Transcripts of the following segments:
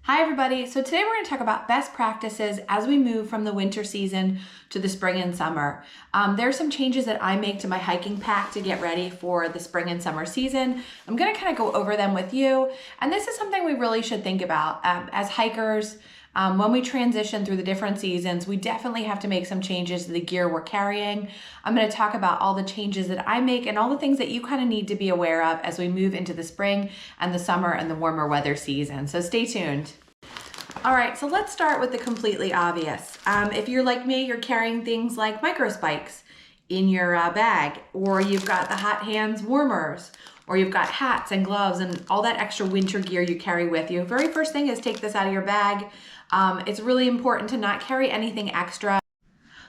Hi everybody, so today we're going to talk about best practices as we move from the winter season to the spring and summer. There are some changes that I make to my hiking pack to get ready for the spring and summer season. I'm going to kind of go over them with you, and this is something we really should think about as hikers. When we transition through the different seasons, we definitely have to make some changes to the gear we're carrying. I'm going to talk about all the changes that I make and all the things that you kind of need to be aware of as we move into the spring and the summer and the warmer weather season. So stay tuned. All right, so let's start with the completely obvious. If you're like me, you're carrying things like micro spikes in your bag, or you've got the hot hands warmers, or you've got hats and gloves and all that extra winter gear you carry with you. Very first thing is take this out of your bag. It's really important to not carry anything extra.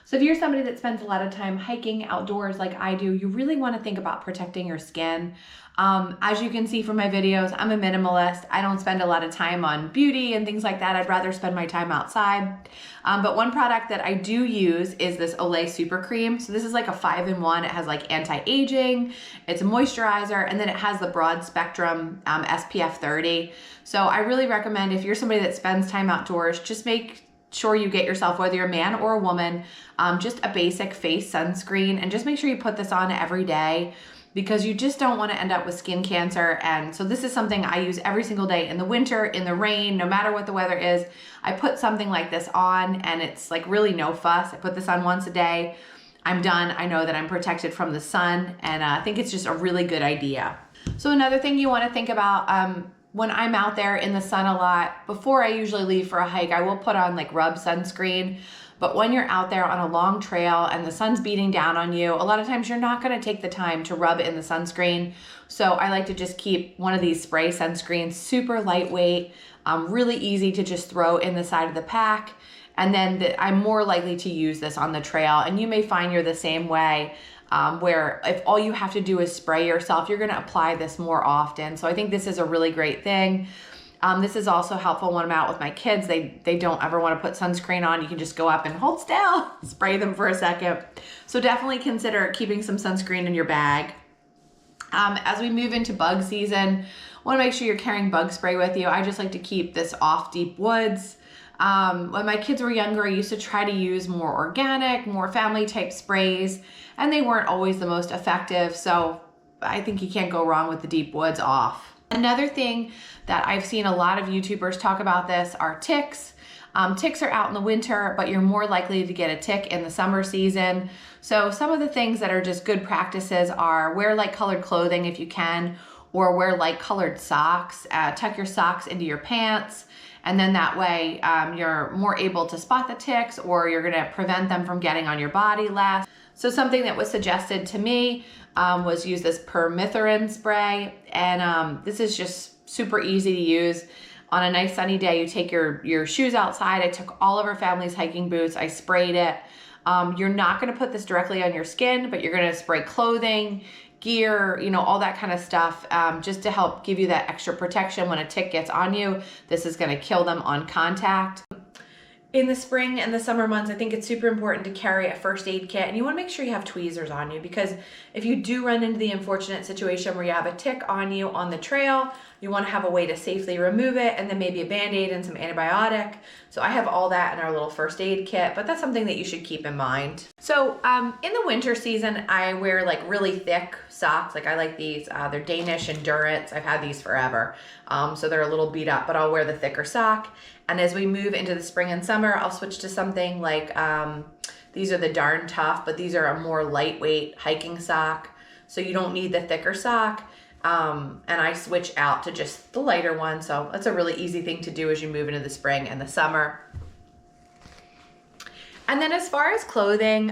So if you're somebody that spends a lot of time hiking outdoors like I do, you really want to think about protecting your skin. As you can see from my videos, I'm a minimalist. I don't spend a lot of time on beauty and things like that. I'd rather spend my time outside. But one product that I do use is this Olay Super Cream. So this is like a 5-in-1. It has like anti-aging, it's a moisturizer, and then it has the broad spectrum SPF 30. So I really recommend, if you're somebody that spends time outdoors, just make sure you get yourself, whether you're a man or a woman, just a basic face sunscreen, and just make sure you put this on every day, because you just don't want to end up with skin cancer. And so this is something I use every single day in the winter, in the rain, no matter what the weather is. I put something like this on, and it's like really no fuss. I put this on once a day. I'm done. I know that I'm protected from the sun, and I think it's just a really good idea. So another thing you want to think about, when I'm out there in the sun a lot, before I usually leave for a hike, I will put on like rub sunscreen. But when you're out there on a long trail and the sun's beating down on you, a lot of times you're not going to take the time to rub in the sunscreen. So I like to just keep one of these spray sunscreens, super lightweight, really easy to just throw in the side of the pack. And then I'm more likely to use this on the trail. And you may find you're the same way, where if all you have to do is spray yourself, you're going to apply this more often. So I think this is a really great thing. This is also helpful when I'm out with my kids. They don't ever want to put sunscreen on. You can just go up and hold still, spray them for a second. So definitely consider keeping some sunscreen in your bag. As we move into bug season, want to make sure you're carrying bug spray with you. I just like to keep this off deep woods. When my kids were younger, I used to try to use more organic, more family type sprays, and they weren't always the most effective. So I think you can't go wrong with the deep woods off. Another thing that I've seen a lot of YouTubers talk about this are ticks. Ticks are out in the winter, but you're more likely to get a tick in the summer season. So some of the things that are just good practices are wear light colored clothing if you can, or wear light colored socks. Tuck your socks into your pants, and then that way you're more able to spot the ticks, or you're gonna prevent them from getting on your body less. So something that was suggested to me was use this permethrin spray, and this is just super easy to use. On a nice sunny day, you take your shoes outside. I took all of our family's hiking boots, I sprayed it. You're not gonna put this directly on your skin, but you're gonna spray clothing, gear, all that kind of stuff, just to help give you that extra protection when a tick gets on you. This is gonna kill them on contact. In the spring and the summer months, I think it's super important to carry a first aid kit, and you want to make sure you have tweezers on you, because if you do run into the unfortunate situation where you have a tick on you on the trail, you want to have a way to safely remove it, and then maybe a Band-Aid and some antibiotic. So I have all that in our little first aid kit, but that's something that you should keep in mind. So in the winter season, I wear like really thick socks. Like I like these, they're Danish Endurance. I've had these forever. So they're a little beat up, but I'll wear the thicker sock. And as we move into the spring and summer, I'll switch to something like, these are the Darn Tough, but these are a more lightweight hiking sock. So you don't need the thicker sock. And I switch out to just the lighter one. So that's a really easy thing to do as you move into the spring and the summer. And then as far as clothing,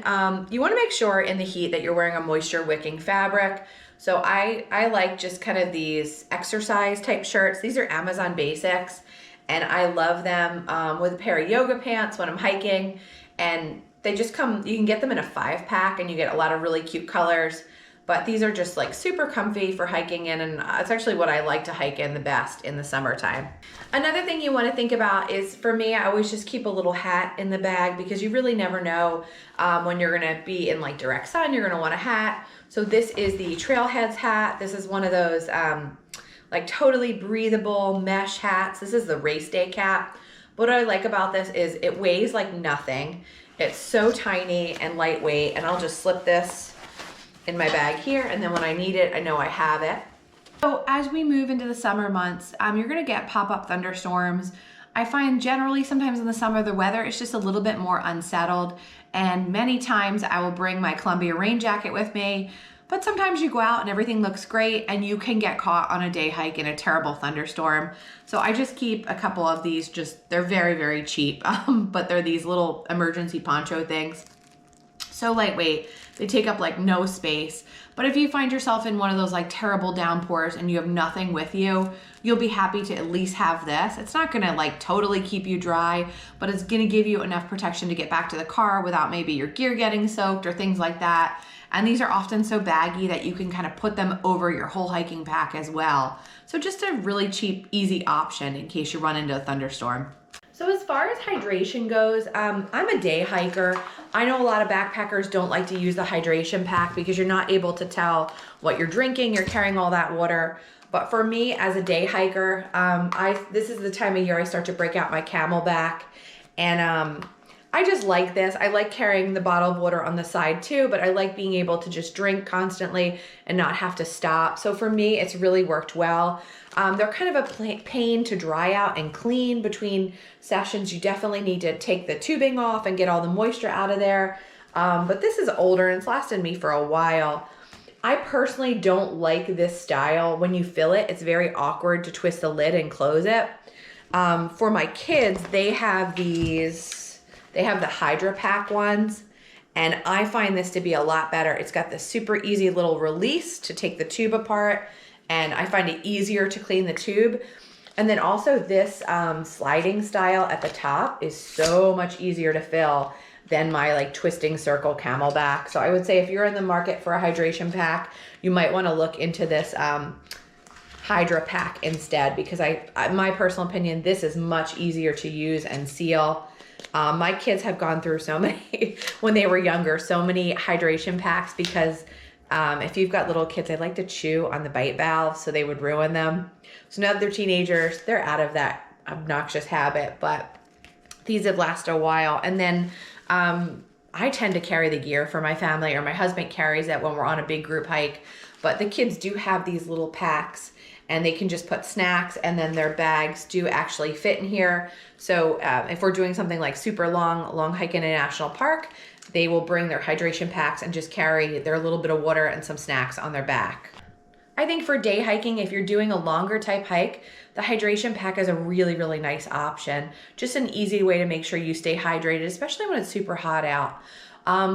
you want to make sure in the heat that you're wearing a moisture wicking fabric. So I like just kind of these exercise type shirts. These are Amazon Basics, and I love them with a pair of yoga pants when I'm hiking. And they just come, you can get them in a 5-pack, and you get a lot of really cute colors. But these are just like super comfy for hiking in, and it's actually what I like to hike in the best in the summertime. Another thing you want to think about is, for me, I always just keep a little hat in the bag, because you really never know when you're gonna be in like direct sun, you're gonna want a hat. So this is the Trailheads hat. This is one of those like totally breathable mesh hats. This is the race day cap. What I like about this is it weighs like nothing. It's so tiny and lightweight, and I'll just slip this in my bag here, and then when I need it, I know I have it. So as we move into the summer months, you're gonna get pop-up thunderstorms. I find generally sometimes in the summer the weather is just a little bit more unsettled, and many times I will bring my Columbia rain jacket with me, but sometimes you go out and everything looks great and you can get caught on a day hike in a terrible thunderstorm. So I just keep a couple of these, they're very, very cheap, but they're these little emergency poncho things. So lightweight, they take up like no space. But if you find yourself in one of those like terrible downpours and you have nothing with you, you'll be happy to at least have this. It's not gonna like totally keep you dry, but it's gonna give you enough protection to get back to the car without maybe your gear getting soaked or things like that. And these are often so baggy that you can kind of put them over your whole hiking pack as well. So just a really cheap, easy option in case you run into a thunderstorm. So as far as hydration goes, I'm a day hiker. I know a lot of backpackers don't like to use the hydration pack because you're not able to tell what you're drinking, you're carrying all that water. But for me as a day hiker, this is the time of year I start to break out my Camelback, and I just like this. I like carrying the bottle of water on the side too, but I like being able to just drink constantly and not have to stop. So for me, it's really worked well. They're kind of a pain to dry out and clean between sessions. You definitely need to take the tubing off and get all the moisture out of there. But this is older and it's lasted me for a while. I personally don't like this style. When you fill it, it's very awkward to twist the lid and close it. For my kids, they have these. They have the Hydra Pack ones, and I find this to be a lot better. It's got the super easy little release to take the tube apart, and I find it easier to clean the tube. And then also this sliding style at the top is so much easier to fill than my like twisting circle Camelback. So I would say if you're in the market for a hydration pack, you might want to look into this Hydra Pack instead, because my personal opinion, this is much easier to use and seal. My kids have gone through so many, when they were younger, so many hydration packs because if you've got little kids, they like to chew on the bite valves, so they would ruin them. So now that they're teenagers, they're out of that obnoxious habit, but these have lasted a while. And then I tend to carry the gear for my family, or my husband carries it when we're on a big group hike, but the kids do have these little packs, and they can just put snacks, and then their bags do actually fit in here. So if we're doing something like super long hike in a national park, they will bring their hydration packs and just carry their little bit of water and some snacks on their back. I think for day hiking, if you're doing a longer type hike, the hydration pack is a really, really nice option. Just an easy way to make sure you stay hydrated, especially when it's super hot out.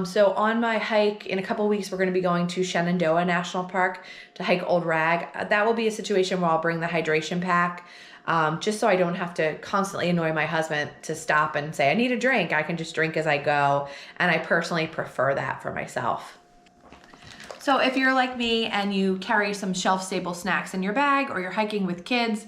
So on my hike in a couple weeks, we're going to be going to Shenandoah National Park to hike Old Rag. That will be a situation where I'll bring the hydration pack, just so I don't have to constantly annoy my husband to stop and say, I need a drink. I can just drink as I go. And I personally prefer that for myself. So if you're like me and you carry some shelf-stable snacks in your bag, or you're hiking with kids,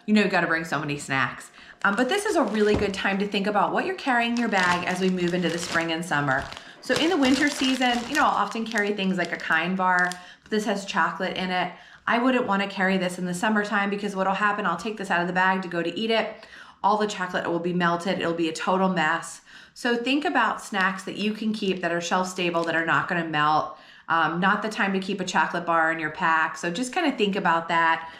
you know you've got to bring so many snacks. But this is a really good time to think about what you're carrying in your bag as we move into the spring and summer. So in the winter season, I'll often carry things like a Kind bar, but this has chocolate in it. I wouldn't want to carry this in the summertime because what'll happen, I'll take this out of the bag to go to eat it. All the chocolate will be melted. It'll be a total mess. So think about snacks that you can keep that are shelf stable, that are not going to melt. Not the time to keep a chocolate bar in your pack. So just kind of think about that.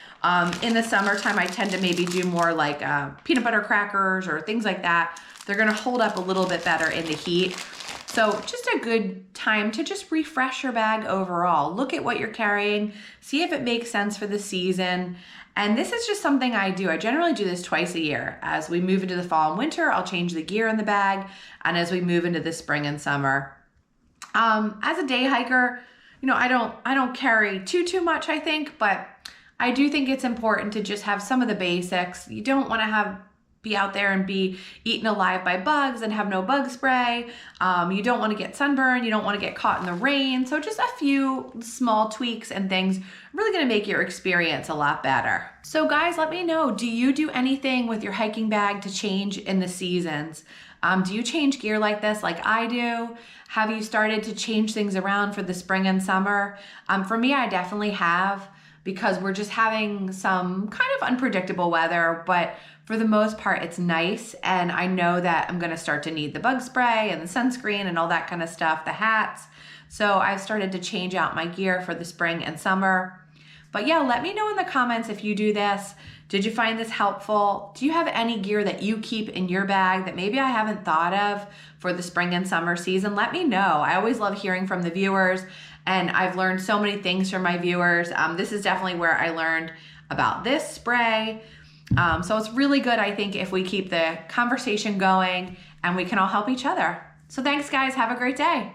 In the summertime, I tend to maybe do more like peanut butter crackers or things like that. They're going to hold up a little bit better in the heat. So just a good time to just refresh your bag overall. Look at what you're carrying, see if it makes sense for the season. And this is just something I do. I generally do this twice a year. As we move into the fall and winter, I'll change the gear in the bag. And as we move into the spring and summer. As a day hiker, I don't carry too much, I think, but I do think it's important to just have some of the basics. You don't want to be out there and be eaten alive by bugs and have no bug spray. You don't want to get sunburned. You don't want to get caught in the rain. So just a few small tweaks and things are really going to make your experience a lot better. So guys, let me know, do you do anything with your hiking bag to change in the seasons? Do you change gear like this like I do? Have you started to change things around for the spring and summer? For me, I definitely have. because we're just having some kind of unpredictable weather, but for the most part, it's nice. And I know that I'm gonna start to need the bug spray and the sunscreen and all that kind of stuff, the hats. So I've started to change out my gear for the spring and summer. But yeah, let me know in the comments if you do this. Did you find this helpful? Do you have any gear that you keep in your bag that maybe I haven't thought of for the spring and summer season? Let me know. I always love hearing from the viewers, and I've learned so many things from my viewers. This is definitely where I learned about this spray. So it's really good, I think, if we keep the conversation going and we can all help each other. So thanks, guys. Have a great day.